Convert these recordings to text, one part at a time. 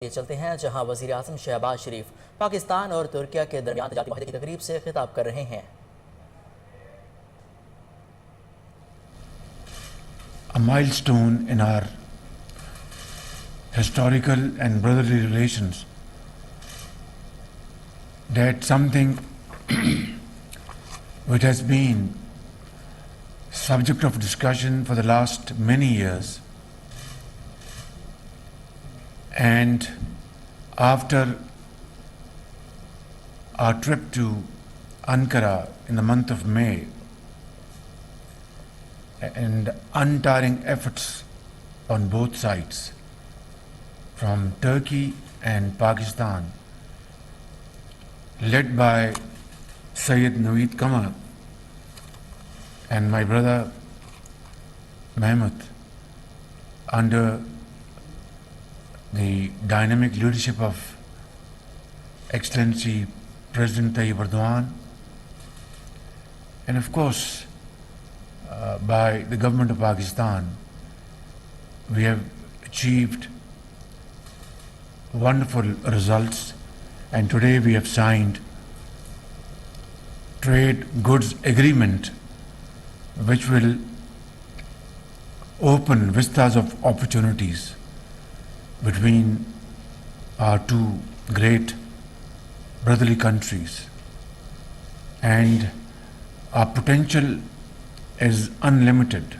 ये चलते हैं जहां वजीर एआज़म शहबाज शरीफ पाकिस्तान और तुर्की के दरमियान तजारती माहदे की तकरीब से खिताब कर रहे हैं। A milestone in our historical and brotherly relations, that something which has been subject of discussion for the last many years, and after our trip to Ankara in the month of May and untiring efforts on both sides from Turkey and Pakistan, led by Sayyid Naveed Kamal and my brother Mahmud, under the dynamic leadership of Excellency President Tayyip Erdogan, and of course by the government of Pakistan, we have achieved wonderful results, and today we have signed trade goods agreement which will open vistas of opportunities between our two great brotherly countries, and our potential is unlimited.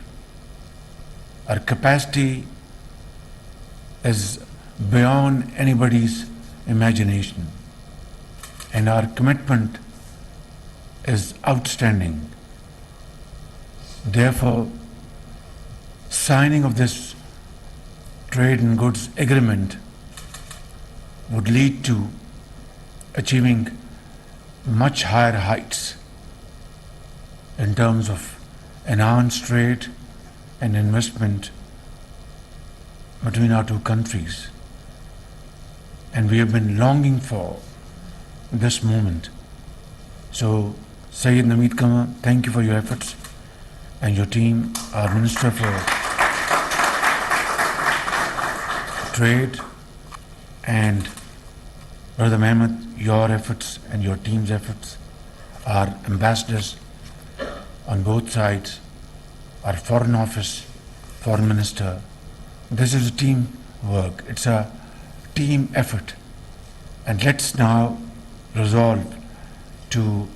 Our capacity is beyond anybody's imagination, and our commitment is outstanding. Therefore, signing of this trade and goods agreement would lead to achieving much higher heights in terms of enhanced trade and investment between our two countries. And we have been longing for this moment. So, Sayyid Naveed Kamal, thank you for your efforts, and your team, our Minister for Trade, and Brother Mahmud, your efforts and your team's efforts, our ambassadors on both sides, our Foreign Office, Foreign Minister. This is a team work, it's a team effort, and let's now resolve to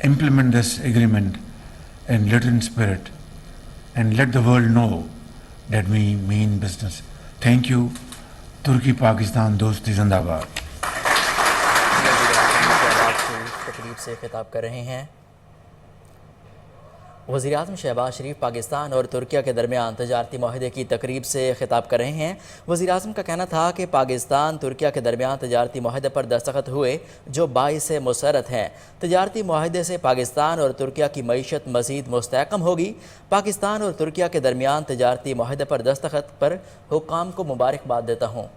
implement this agreement in Latin spirit and let the world know that we mean business. Thank you. तुर्की पाकिस्तान दोस्ती जिंदाबाद। तकरीब से खिताब कर रहे हैं। वज़ीर आज़म शहबाज शरीफ पाकिस्तान और तुर्की के दरमियान तजारती माहदे की तकरीब से खिताब कर रहे हैं। वज़ीर आज़म का कहना था कि पाकिस्तान तुर्की के दरमियान तजारती माहदे पर दस्तखत हुए जो बाइस मुसरत हैं। तजारती माहदे से पाकिस्तान और तुर्की की मईशत मज़ीद मुस्तहकम होगी। पाकिस्तान और तुर्की के दरमियान तजारती माहदे पर दस्तखत पर हुक्काम को मुबारकबाद देता हूँ।